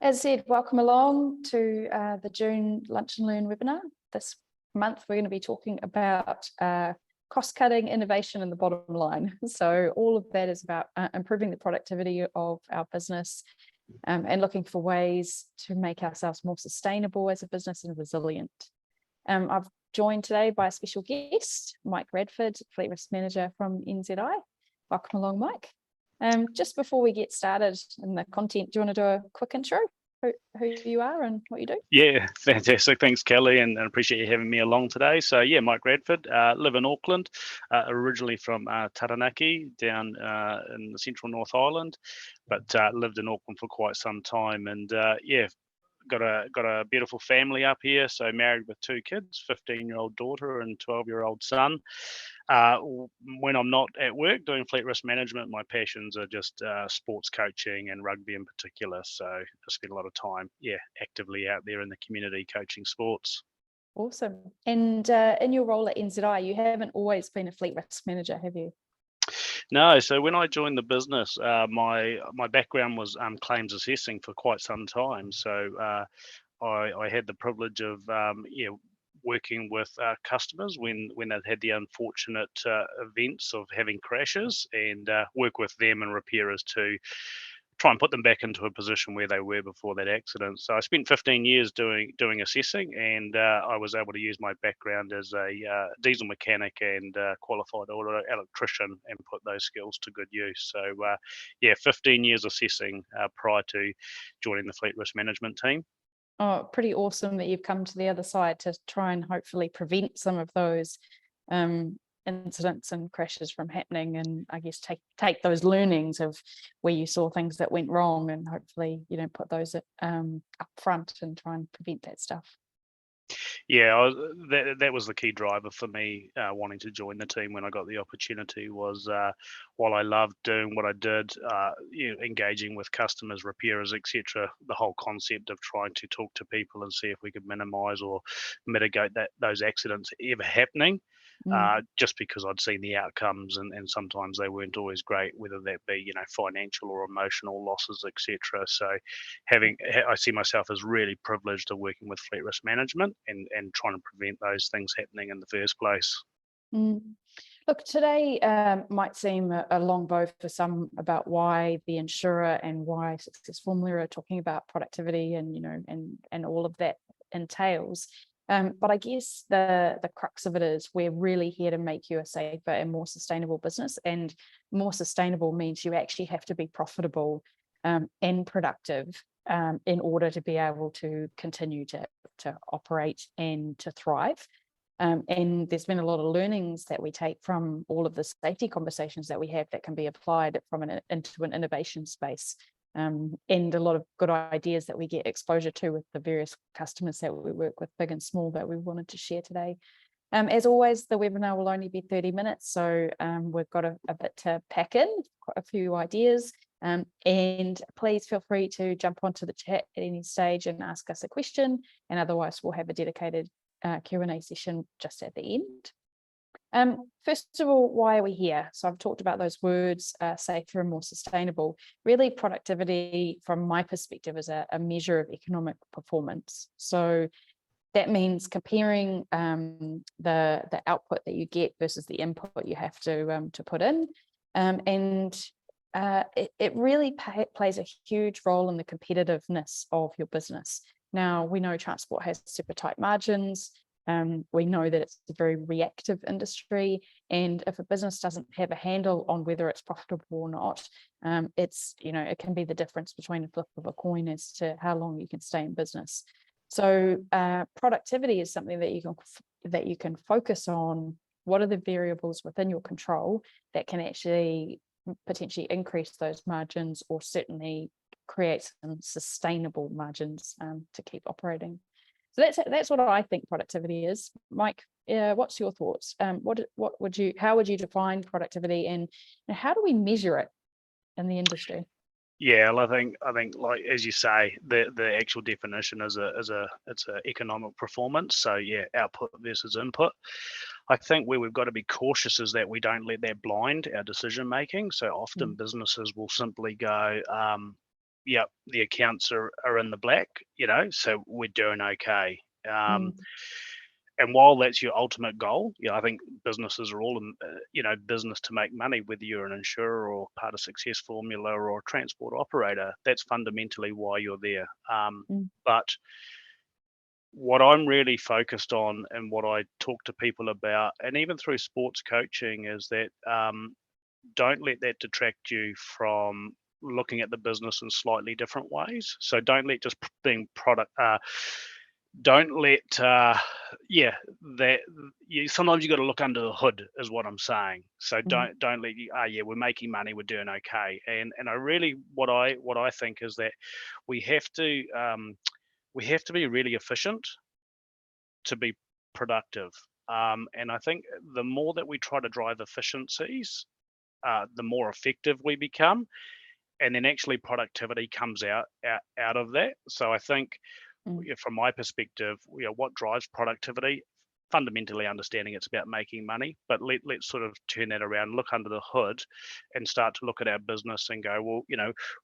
As said, welcome along to the June Lunch and Learn webinar. This month, we're going to be talking about cost-cutting, innovation, and the bottom line. So all of that is about improving the productivity of our business and looking for ways to make ourselves more sustainable as a business and resilient. I've joined today by a special guest, Mike Radford, Fleet Risk Manager from NZI. Welcome along, Mike. Just before we get started in the content, do you want to do a quick intro, who you are and what you do? Yeah, fantastic. Thanks, Kelly, and appreciate you having me along today. So yeah, Mike Radford, live in Auckland, originally from Taranaki down in the central North Island, but lived in Auckland for quite some time. And yeah, got a beautiful family up here. So married with two kids, 15-year-old daughter and 12-year-old son. When I'm not at work doing fleet risk management, my passions are just sports coaching and rugby in particular. So I spend a lot of time, actively out there in the community coaching sports. Awesome. And in your role at NZI, you haven't always been a fleet risk manager, have you? No, so when I joined the business, my background was claims assessing for quite some time. So I had the privilege of working with customers when they've had the unfortunate events of having crashes, and work with them and repairers to try and put them back into a position where they were before that accident. So I spent 15 years doing assessing, and I was able to use my background as a diesel mechanic and qualified auto electrician and put those skills to good use. So 15 years assessing prior to joining the fleet risk management team. Oh, pretty awesome that you've come to the other side to try and hopefully prevent some of those incidents and crashes from happening, and I guess take those learnings of where you saw things that went wrong and hopefully put those up front and try and prevent that stuff. Yeah, that was the key driver for me wanting to join the team when I got the opportunity. Was while I loved doing what I did, engaging with customers, repairers, etc., the whole concept of trying to talk to people and see if we could minimise or mitigate those accidents ever happening. Just because I'd seen the outcomes and sometimes they weren't always great, whether that be financial or emotional losses, etc. So I see myself as really privileged of working with fleet risk management and trying to prevent those things happening in the first place. Look, today might seem a long bow for some about why the insurer and why Success Formula are talking about productivity and all of that entails. But I guess the crux of it is we're really here to make you a safer and more sustainable business, and more sustainable means you actually have to be profitable and productive in order to be able to continue to operate and to thrive. And there's been a lot of learnings that we take from all of the safety conversations that we have that can be applied into an innovation space. And a lot of good ideas that we get exposure to with the various customers that we work with, big and small, that we wanted to share today. As always, the webinar will only be 30 minutes, so we've got a bit to pack in, quite a few ideas. And please feel free to jump onto the chat at any stage and ask us a question, and otherwise we'll have a dedicated Q&A session just at the end. First of all, why are we here? So I've talked about those words, safer and more sustainable. Really, productivity, from my perspective, is a measure of economic performance. So that means comparing the output that you get versus the input you have to put in. It really plays a huge role in the competitiveness of your business. Now, we know transport has super tight margins. We know that it's a very reactive industry, and if a business doesn't have a handle on whether it's profitable or not, it can be the difference between a flip of a coin as to how long you can stay in business. So productivity is something that you can focus on. What are the variables within your control that can actually potentially increase those margins, or certainly create some sustainable margins to keep operating? So that's what I think productivity is. Mike, what's your thoughts? How would you define productivity, and how do we measure it in the industry? Yeah, well, I think like as you say, the actual definition is it's a economic performance. So yeah, output versus input. I think where we've got to be cautious is that we don't let that blind our decision making. So often businesses will simply go, yeah, the accounts are in the black, so we're doing okay. Um, Mm, and while that's your ultimate goal, I think businesses are all in, business to make money, whether you're an insurer or part of Success Formula or a transport operator. That's fundamentally why you're there. mm, But what I'm really focused on and what I talk to people about, and even through sports coaching, is that don't let that detract you from looking at the business in slightly different ways. So don't let just being product. Don't let yeah that you sometimes you got to look under the hood is what I'm saying. So mm, don't let you yeah, we're making money, we're doing okay. And I really what I think is that we have to be really efficient to be productive. And I think the more that we try to drive efficiencies, the more effective we become, and then actually productivity comes out of that. So I think, mm, from my perspective, what drives productivity? Fundamentally understanding it's about making money, but let's sort of turn that around, look under the hood, and start to look at our business and go, well,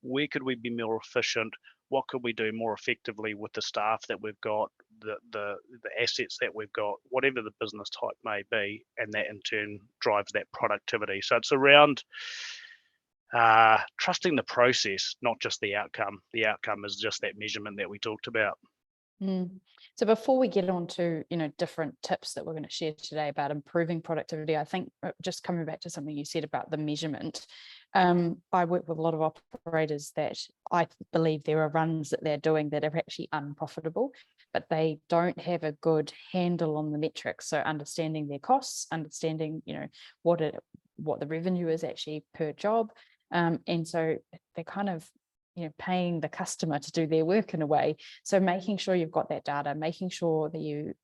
where could we be more efficient? What could we do more effectively with the staff that we've got, the assets that we've got, whatever the business type may be, and that in turn drives that productivity. So it's around trusting the process, not just the outcome. The outcome is just that measurement that we talked about. mm. So before we get on to, different tips that we're going to share today about improving productivity, I think just coming back to something you said about the measurement, I work with a lot of operators that I believe there are runs that they're doing that are actually unprofitable, but they don't have a good handle on the metrics. So understanding their costs, understanding, what the revenue is actually per job. And so they're kind of, paying the customer to do their work in a way. So making sure you've got that data, making sure that you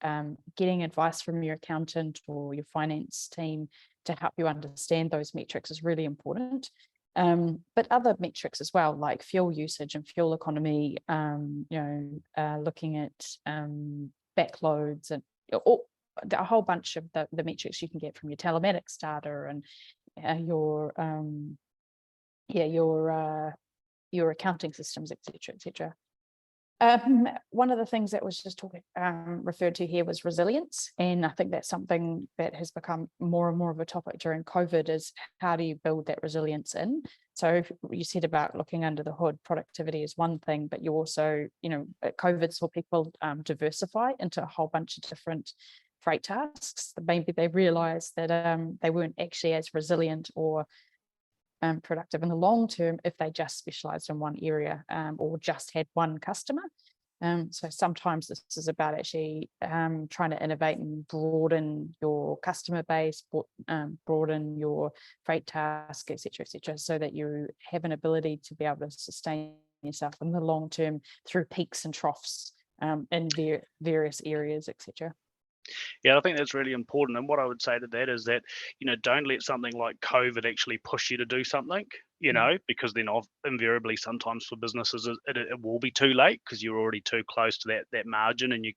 getting advice from your accountant or your finance team to help you understand those metrics is really important. But other metrics as well, like fuel usage and fuel economy, looking at backloads and a whole bunch of the metrics you can get from your telematics data and your accounting systems, etc., etc. One of the things that was just referred to here was resilience, and I think that's something that has become more and more of a topic during COVID. Is how do you build that resilience in? So you said about looking under the hood, productivity is one thing, but you also, COVID saw people diversify into a whole bunch of different freight tasks. Maybe they realized that they weren't actually as resilient or productive in the long term if they just specialized in one area or just had one customer. So sometimes this is about actually trying to innovate and broaden your customer base, broaden your freight task, etc., so that you have an ability to be able to sustain yourself in the long term through peaks and troughs in various areas, etc. Yeah, I think that's really important. And what I would say to that is that, don't let something like COVID actually push you to do something, because then invariably sometimes for businesses it will be too late because you're already too close to that margin and you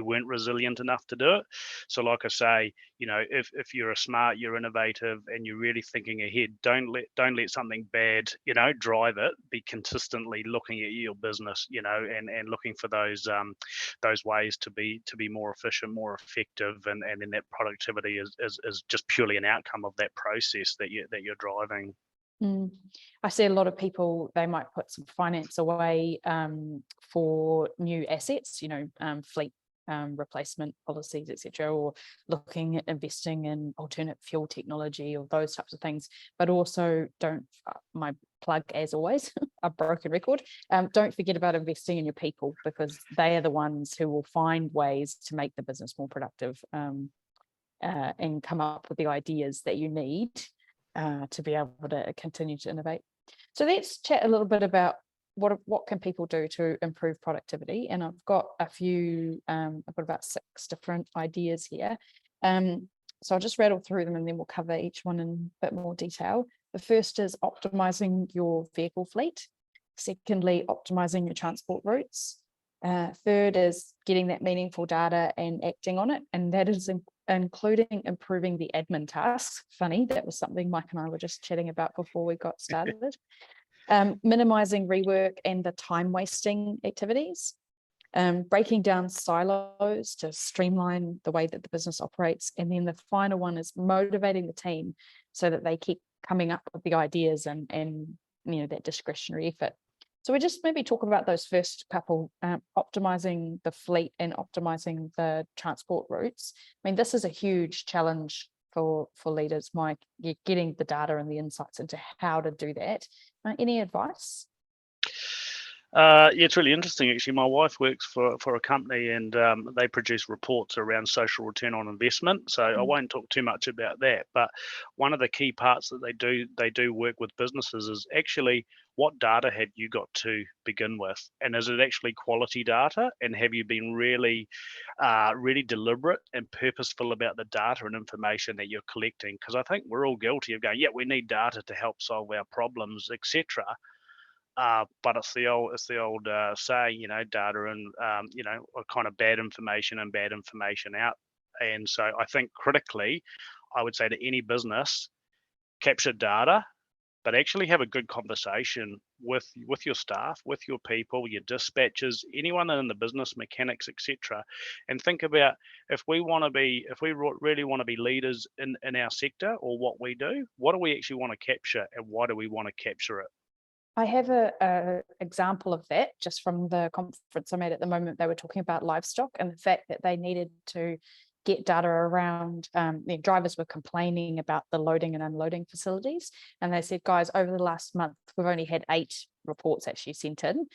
weren't resilient enough to do it. So like I say, if you're a smart, you're innovative and you're really thinking ahead, don't let something bad, drive it. Be consistently looking at your business, and looking for those ways to be more efficient, more effective, and then that productivity is just purely an outcome of that process that you're driving. I see a lot of people, they might put some finance away for new assets, fleet replacement policies, etc., or looking at investing in alternate fuel technology or those types of things. But also don't, my plug as always, a broken record, don't forget about investing in your people, because they are the ones who will find ways to make the business more productive and come up with the ideas that you need to be able to continue to innovate. So let's chat a little bit about what can people do to improve productivity. And I've got a few, I've got about 6 different ideas here. So I'll just rattle through them and then we'll cover each one in a bit more detail. The first is optimizing your vehicle fleet. Secondly, optimizing your transport routes. Third is getting that meaningful data and acting on it. And that is including improving the admin tasks. Funny, that was something Mike and I were just chatting about before we got started. Minimizing rework and the time wasting activities, breaking down silos to streamline the way that the business operates. And then the final one is motivating the team so that they keep coming up with the ideas and that discretionary effort. So we just maybe talk about those first couple, optimizing the fleet and optimizing the transport routes. I mean, this is a huge challenge for leaders, Mike. You're getting the data and the insights into how to do that. Any advice? Yeah, it's really interesting, actually. My wife works for a company, and they produce reports around social return on investment. So I won't talk too much about that. But one of the key parts that they do work with businesses is actually, what data have you got to begin with, and is it actually quality data? And have you been really deliberate and purposeful about the data and information that you're collecting? Because I think we're all guilty of going, yeah, we need data to help solve our problems, etc. But it's the old saying, data and kind of bad information and bad information out. And so I think critically, I would say to any business, capture data, but actually have a good conversation with your staff, with your people, your dispatchers, anyone in the business, mechanics, etc. And think about, if we really want to be leaders in our sector or what we do, what do we actually want to capture, and why do we want to capture it? I have a example of that just from the conference I'm at the moment. They were talking about livestock and the fact that they needed to get data around, the drivers were complaining about the loading and unloading facilities. And they said, guys, over the last month, we've only had 8 reports actually sent in.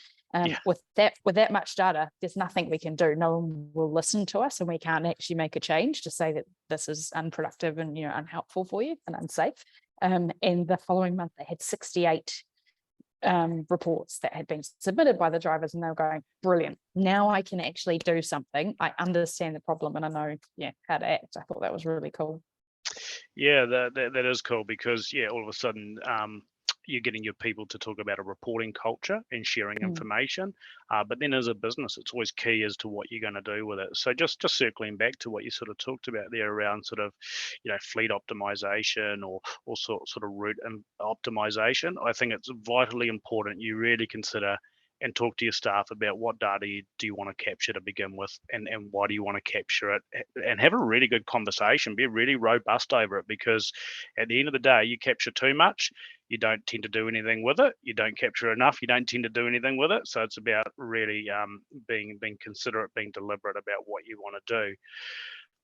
With that much data, there's nothing we can do. No one will listen to us, and we can't actually make a change to say that this is unproductive and unhelpful for you and unsafe. And the following month, they had 68 reports that had been submitted by the drivers, and they were going, brilliant, now I can actually do something. I understand the problem and I know how to act. I thought that was really cool. Yeah, that is cool, because all of a sudden you're getting your people to talk about a reporting culture and sharing information. But then as a business, it's always key as to what you're going to do with it. So just circling back to what you sort of talked about there around sort of, fleet optimization or sort of route and optimization, I think it's vitally important you really consider and talk to your staff about what data do you want to capture to begin with, and why do you want to capture it, and have a really good conversation, be really robust over it, because at the end of the day, you capture too much, you don't tend to do anything with it. You don't capture enough, you don't tend to do anything with it. So it's about really being considerate, being deliberate about what you want to do.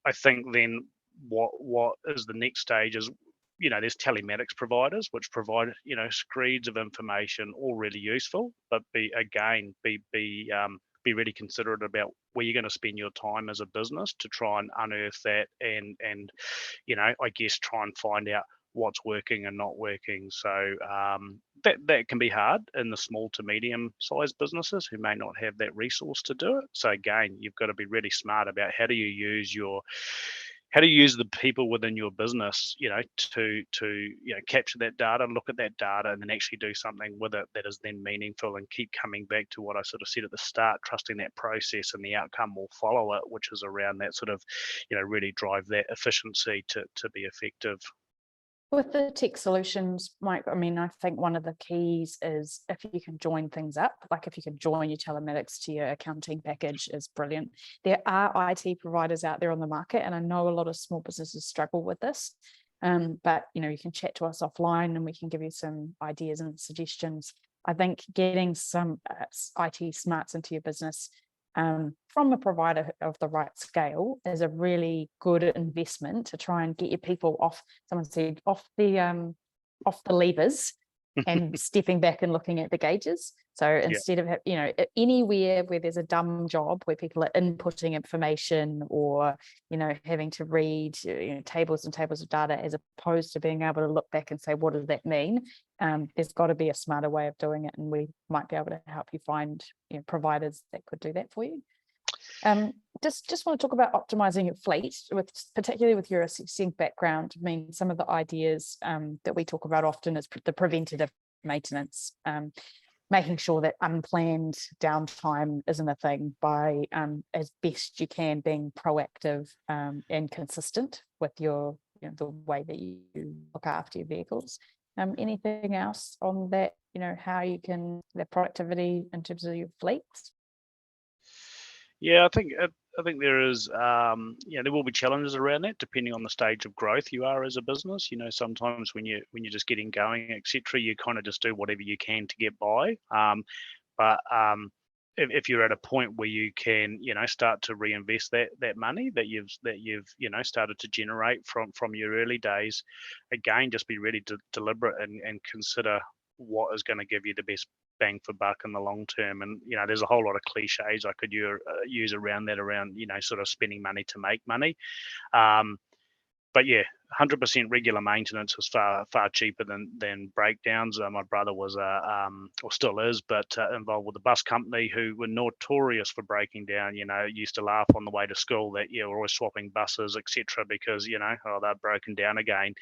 I think then what is the next stage is, there's telematics providers which provide, screeds of information, all really useful, but be really considerate about where you're going to spend your time as a business to try and unearth that, and I guess try and find out what's working and not working. So that can be hard in the small to medium sized businesses who may not have that resource to do it. So again, you've got to be really smart about how do you use the people within your business, to capture that data, look at that data, and then actually do something with it that is then meaningful, and keep coming back to what I sort of said at the start, trusting that process and the outcome will follow it, which is around that sort of, really drive that efficiency to be effective. With the tech solutions, Mike, I mean, I think one of the keys is if you can join things up, like if you can join your telematics to your accounting package, is brilliant. There are IT providers out there on the market, and I know a lot of small businesses struggle with this. But you can chat to us offline and we can give you some ideas and suggestions. I think getting some IT smarts into your business from a provider of the right scale is a really good investment to try and get your people off, someone said, off the levers and stepping back and looking at the gauges. So instead of, anywhere where there's a dumb job where people are inputting information or, having to read, tables and tables of data, as opposed to being able to look back and say, what does that mean? There's got to be a smarter way of doing it. And we might be able to help you find providers that could do that for you. Just want to talk about optimizing your fleet, particularly with your assessing background. I mean, some of the ideas that we talk about often is the preventative maintenance, making sure that unplanned downtime isn't a thing by, as best you can, being proactive and consistent with your the way that you look after your vehicles. Anything else on that, how you can, the productivity in terms of your fleets? Yeah, I think there is, there will be challenges around that depending on the stage of growth you are as a business. Sometimes when you're just getting going, etc., you kind of just do whatever you can to get by. But if you're at a point where you can, start to reinvest that money that you've started to generate from your early days, again, just be really deliberate and consider what is going to give you the best bang for buck in the long term. And there's a whole lot of cliches I could use around that, around sort of spending money to make money. Um, but yeah, 100% regular maintenance is far cheaper than breakdowns. My brother was or still is, but involved with a bus company who were notorious for breaking down. Used to laugh on the way to school that we're always swapping buses, etc., because they're broken down again.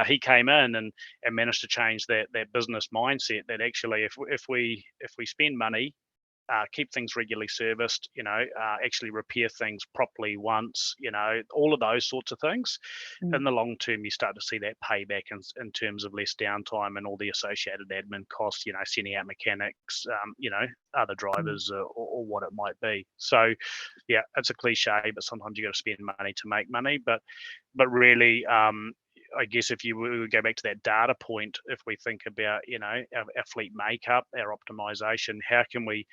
He came in and managed to change that business mindset, that actually if we spend money, keep things regularly serviced, actually repair things properly once, all of those sorts of things. Mm, In the long term, you start to see that payback in terms of less downtime and all the associated admin costs, sending out mechanics, other mm, drivers, or what it might be. So, yeah, it's a cliche, but sometimes you got to spend money to make money. But really, I guess if we would go back to that data point, if we think about our fleet makeup, our optimization, how can we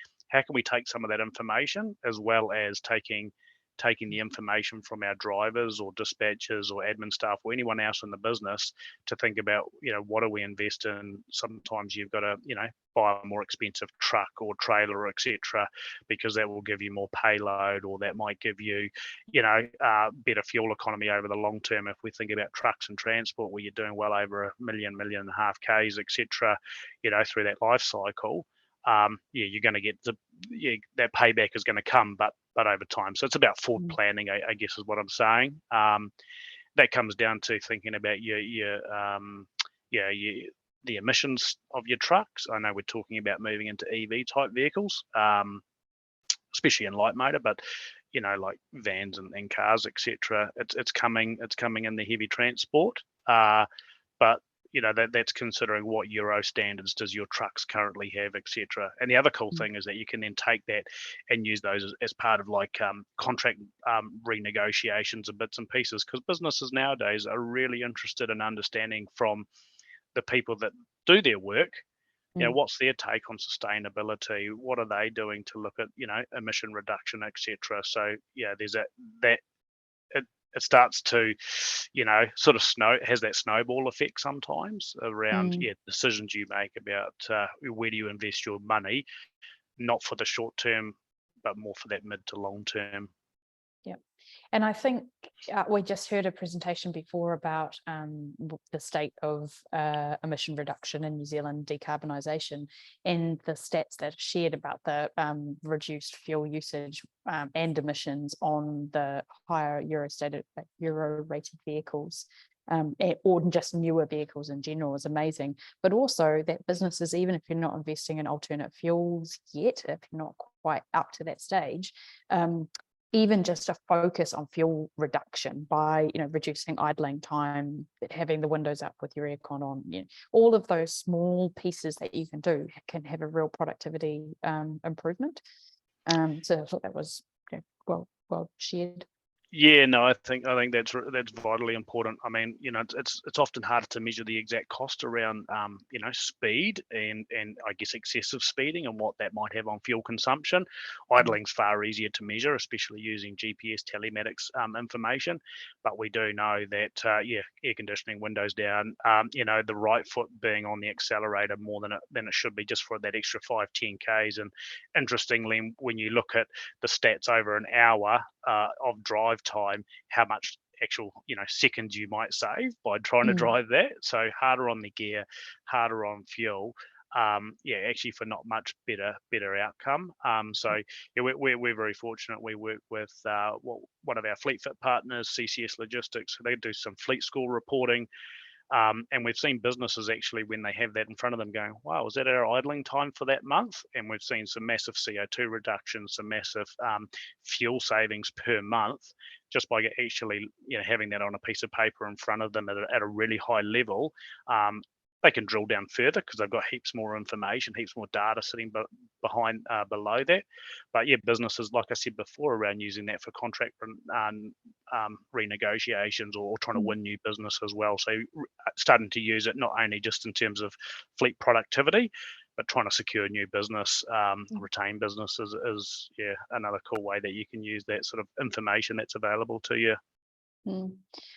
take some of that information, as well as taking the information from our drivers or dispatchers or admin staff or anyone else in the business, to think about, what do we invest in? Sometimes you've got to, buy a more expensive truck or trailer, etc., because that will give you more payload, or that might give you, better fuel economy over the long term. If we think about trucks and transport, where you're doing well over a million and a half Ks, etc., through that life cycle, you're going to get that payback is going to come, but over time. So it's about forward mm, planning, I guess, is what I'm saying. That comes down to thinking about the emissions of your trucks. I know we're talking about moving into EV type vehicles, especially in light motor, but like vans and cars, etc. It's coming in the heavy transport. But that's considering what Euro standards does your trucks currently have, etc. And the other cool mm, thing is that you can then take that and use those as part of like contract renegotiations and bits and pieces, because businesses nowadays are really interested in understanding from the people that do their work, mm, what's their take on sustainability, what are they doing to look at emission reduction, etc. So yeah, there's that it starts to, sort of has that snowball effect sometimes around, mm. decisions you make about where do you invest your money, not for the short term, but more for that mid to long term. Yeah. And I think we just heard a presentation before about the state of emission reduction in New Zealand, decarbonisation, and the stats that are shared about the reduced fuel usage and emissions on the higher Euro rated vehicles. Or just newer vehicles in general is amazing, but also that businesses, even if you're not investing in alternate fuels yet, if you're not quite up to that stage, even just a focus on fuel reduction by reducing idling time, having the windows up with your aircon on, all of those small pieces that you can do can have a real productivity improvement. So I thought that was well shared. Yeah, no, I think that's vitally important. I mean, it's often harder to measure the exact cost around, speed and I guess excessive speeding and what that might have on fuel consumption. Mm, Idling's far easier to measure, especially using GPS telematics information. But we do know that, air conditioning, windows down, the right foot being on the accelerator more than it should be, just for that extra 5-10 Ks. And interestingly, when you look at the stats over an hour of drive time, how much actual seconds you might save by trying to mm, drive that. So harder on the gear, harder on fuel. Actually for not much better outcome. So yeah, we're very fortunate. We work with one of our fleet fit partners, CCS Logistics. They do some fleet school reporting. And we've seen businesses actually, when they have that in front of them, going, wow, is that our idling time for that month? And we've seen some massive CO2 reductions, some massive fuel savings per month, just by actually having that on a piece of paper in front of them at a really high level. they can drill down further because they've got heaps more information, heaps more data sitting behind below that. But yeah, businesses, like I said before, around using that for contract renegotiations or trying to win new business as well. So starting to use it not only just in terms of fleet productivity, but trying to secure new business, retain business is yeah, another cool way that you can use that sort of information that's available to you.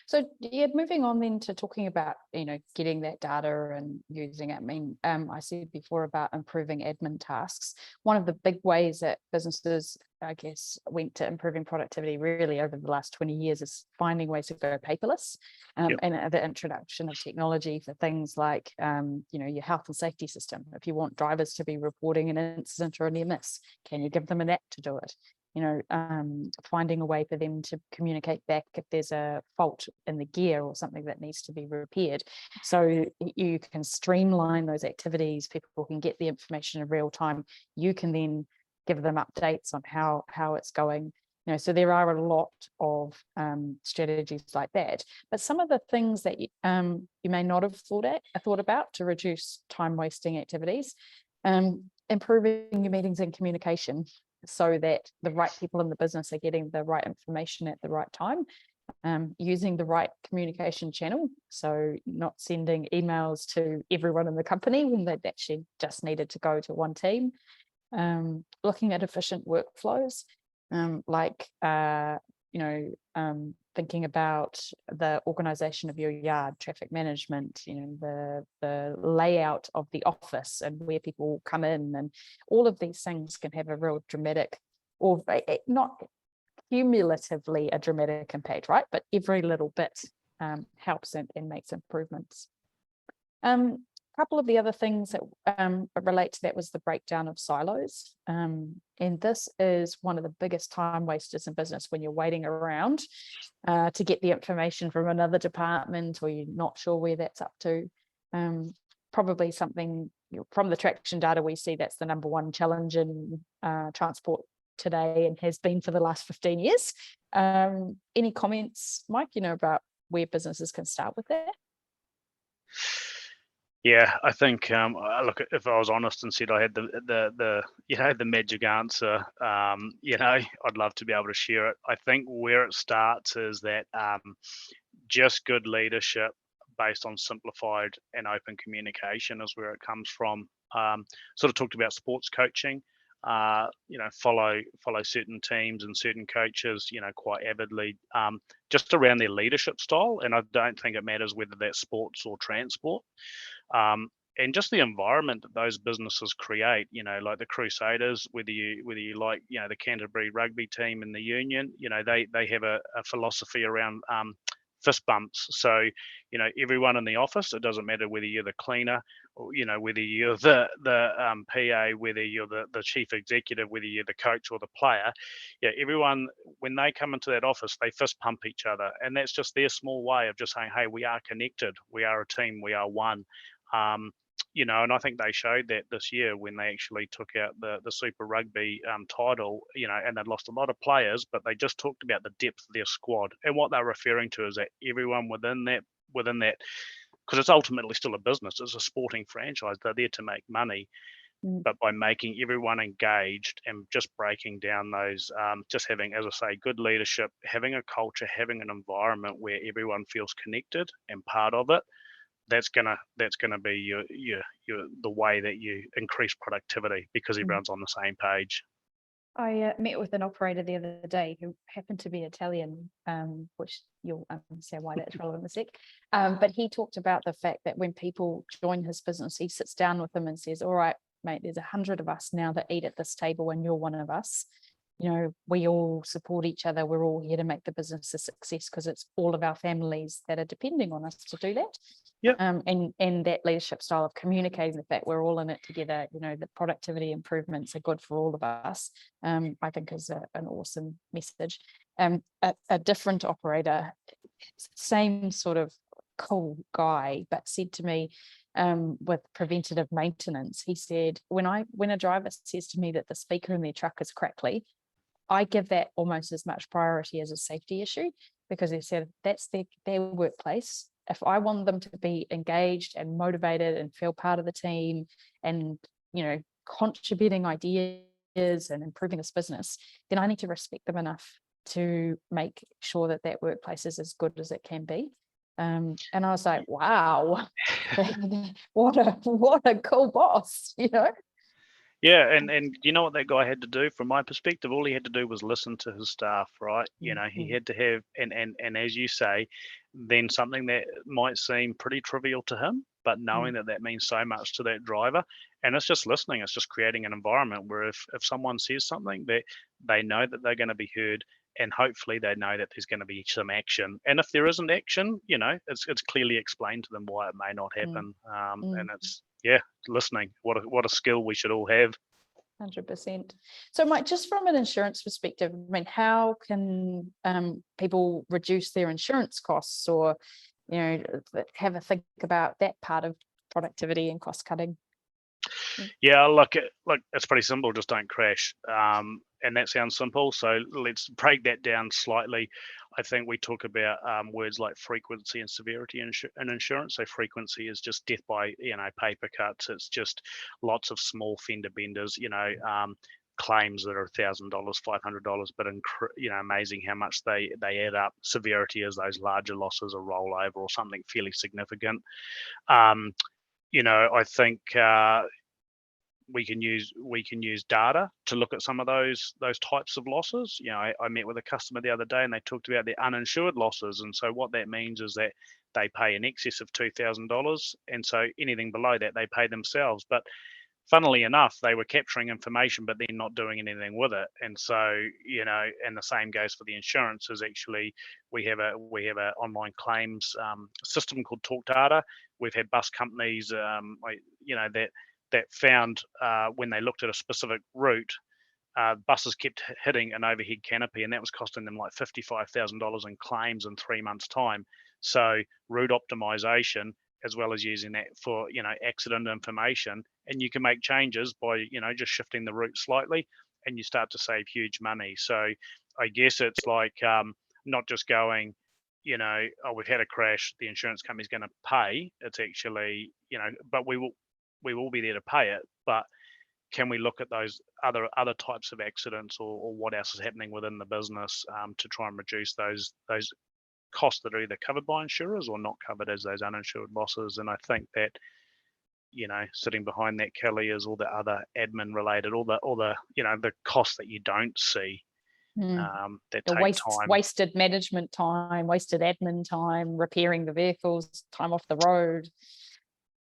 So yeah, moving on then to talking about, getting that data and using it. I mean, I said before about improving admin tasks. One of the big ways that businesses, I guess, went to improving productivity really over the last 20 years is finding ways to go paperless, and the introduction of technology for things like, your health and safety system. If you want drivers to be reporting an incident or a near miss, can you give them an app to do it? Finding a way for them to communicate back if there's a fault in the gear or something that needs to be repaired. So you can streamline those activities. People can get the information in real time. You can then give them updates on how it's going. So there are a lot of strategies like that. But some of the things that you may not have thought about to reduce time wasting activities, improving your meetings and communication, so that the right people in the business are getting the right information at the right time, using the right communication channel. So not sending emails to everyone in the company when they actually just needed to go to one team. Looking at efficient workflows, thinking about the organization of your yard, traffic management, the layout of the office and where people come in, and all of these things can have a real dramatic, or not cumulatively a dramatic impact, right? But every little bit helps and makes improvements. Couple of the other things that relate to that was the breakdown of silos. And this is one of the biggest time wasters in business, when you're waiting around to get the information from another department, or you're not sure where that's up to. Probably something from the traction data we see that's the number one challenge in transport today, and has been for the last 15 years. Any comments, Mike, about where businesses can start with that? Yeah, I think look, if I was honest and said I had the magic answer, I'd love to be able to share it. I think where it starts is that just good leadership based on simplified and open communication is where it comes from. Sort of talked about sports coaching. Follow certain teams and certain coaches, quite avidly, just around their leadership style. And I don't think it matters whether that's sports or transport. And just the environment that those businesses create, like the Crusaders, whether you like, the Canterbury rugby team and the Union, they have a philosophy around fist bumps. So, everyone in the office, it doesn't matter whether you're the cleaner, or, whether you're the PA, whether you're the chief executive, whether you're the coach or the player, everyone, when they come into that office, they fist pump each other. And that's just their small way of just saying, hey, we are connected, we are a team, we are one. And I think they showed that this year when they actually took out the Super Rugby title, and they'd lost a lot of players, but they just talked about the depth of their squad. And what they're referring to is that everyone within that, because it's ultimately still a business, it's a sporting franchise, they're there to make money. But by making everyone engaged and just breaking down those, just having, as I say, good leadership, having a culture, having an environment where everyone feels connected and part of it, that's gonna be the way that you increase productivity, because everyone's on the same page. I met with an operator the other day who happened to be Italian, which you'll understand why that's relevant in a sec. But he talked about the fact that when people join his business, he sits down with them and says, all right, mate, there's 100 of us now that eat at this table, and you're one of us. We all support each other. We're all here to make the business a success, because it's all of our families that are depending on us to do that. Yep. And that leadership style of communicating the fact we're all in it together, the productivity improvements are good for all of us, I think is an awesome message. A different operator, same sort of cool guy, but said to me, with preventative maintenance, he said, when a driver says to me that the speaker in their truck is crackly, I give that almost as much priority as a safety issue, because he said that's their workplace. if I want them to be engaged and motivated and feel part of the team and, contributing ideas and improving this business, then I need to respect them enough to make sure that that workplace is as good as it can be. And I was like, wow, what a cool boss, Yeah, and you know what that guy had to do? From my perspective, all he had to do was listen to his staff, right? He had to have, and as you say, then something that might seem pretty trivial to him, but knowing that that means so much to that driver, and it's just listening. It's just creating an environment where if someone says something, that they know that they're going to be heard, and hopefully they know that there's going to be some action. And if there isn't action, it's clearly explained to them why it may not happen. And it's listening. What a skill we should all have. 100%. So, Mike, just from an insurance perspective, I mean, how can people reduce their insurance costs, or have a think about that part of productivity and cost cutting? Yeah, look, it's pretty simple. Just don't crash. And that sounds simple. So let's break that down slightly. I think we talk about words like frequency and severity in insurance. So frequency is just death by paper cuts. It's just lots of small fender benders. Claims that are $1,000, $500, but amazing how much they add up. Severity is those larger losses, a rollover or something fairly significant. I think we can use data to look at some of those types of losses. I met with a customer the other day, and they talked about their uninsured losses, and so what that means is that they pay in excess of $2,000, and so anything below that they pay themselves. But funnily enough, they were capturing information, but then not doing anything with it. And so, and the same goes for the insurance. Is actually we have a online claims system called Talk Data. We've had bus companies, that found when they looked at a specific route, buses kept hitting an overhead canopy, and that was costing them like $55,000 in claims in 3 months' time. So route optimization, as well as using that for accident information, and you can make changes by just shifting the route slightly, and you start to save huge money. So I guess it's like not just going, oh, we've had a crash, the insurance company's going to pay. It's actually but we will be there to pay it, but can we look at those other types of accidents, or what else is happening within the business to try and reduce those costs that are either covered by insurers or not covered as those uninsured losses. And I think that sitting behind that, Kelly, is all the other admin related, all the the costs that you don't see, that take time. Wasted management time, wasted admin time, repairing the vehicles, time off the road,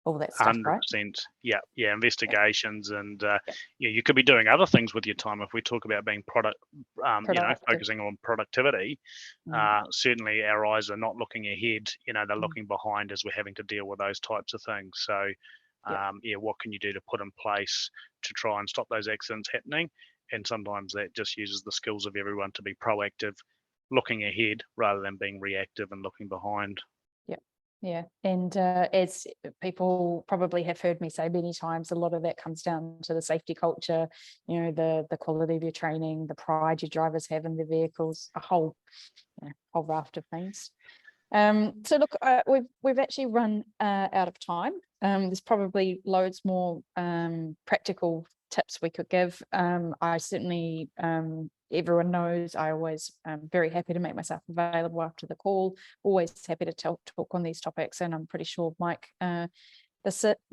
all that stuff, 100%. right? Yeah, investigations, and you could be doing other things with your time. If we talk about being focusing on productivity, certainly our eyes are not looking ahead. They're looking behind as we're having to deal with those types of things. So, what can you do to put in place to try and stop those accidents happening? And sometimes that just uses the skills of everyone to be proactive, looking ahead rather than being reactive and looking behind. Yeah, and as people probably have heard me say many times, a lot of that comes down to the safety culture, the quality of your training, the pride your drivers have in their vehicles, a whole raft of things. So look, we've actually run out of time. There's probably loads more practical tips we could give. I certainly, everyone knows I always very happy to make myself available after the call, always happy to talk on these topics, and I'm pretty sure Mike the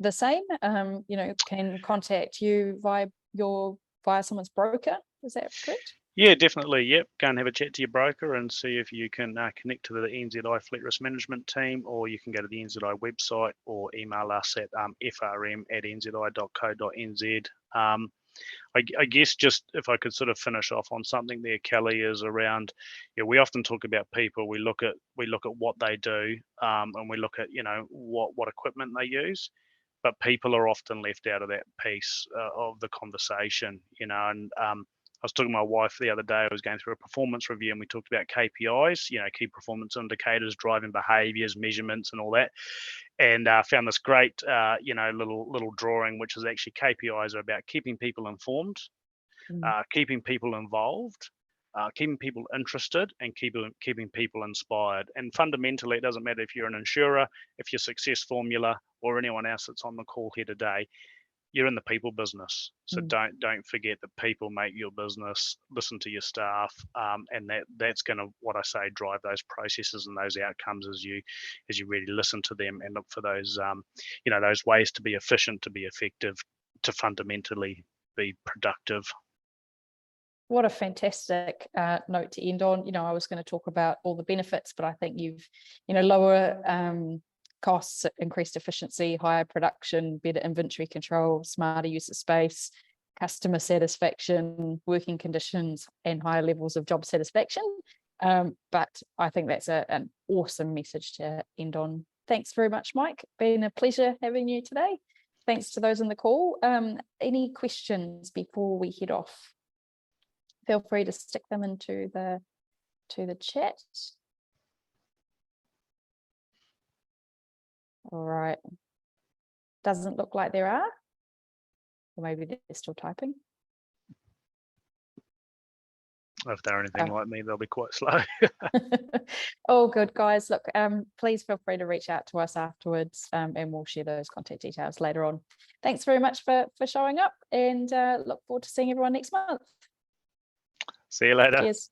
same, can contact you via someone's broker. Is that correct? Yeah, definitely. Yep. Go and have a chat to your broker and see if you can connect to the NZI Fleet Risk Management team, or you can go to the NZI website or email us at frm@nzi.co.nz. I guess just if I could sort of finish off on something there, Kelly, is around, we often talk about people. We look at what they do, and we look at what equipment they use, but people are often left out of that piece of the conversation. And I was talking to my wife the other day. I was going through a performance review, and we talked about KPIs, key performance indicators, driving behaviours, measurements, and all that. And found this great, little drawing, which is actually KPIs are about keeping people informed, keeping people involved, keeping people interested and keeping people inspired. And fundamentally, it doesn't matter if you're an insurer, if you're Success Formula, or anyone else that's on the call here today. You're in the people business, so don't forget that people make your business. Listen to your staff, and that's going to, what I say, drive those processes and those outcomes as you really listen to them and look for those those ways to be efficient, to be effective, to fundamentally be productive. What a fantastic note to end on. I was going to talk about all the benefits, but I think you've lower costs, increased efficiency, higher production, better inventory control, smarter use of space, customer satisfaction, working conditions, and higher levels of job satisfaction. But I think that's an awesome message to end on. Thanks very much, Mike. Been a pleasure having you today. Thanks to those on the call. Any questions before we head off? Feel free to stick them into the chat. All right. Doesn't look like there are. Or maybe they're still typing. If they're anything like me, they'll be quite slow. Oh, good, guys. Look, please feel free to reach out to us afterwards, and we'll share those contact details later on. Thanks very much for showing up, and look forward to seeing everyone next month. See you later. Cheers.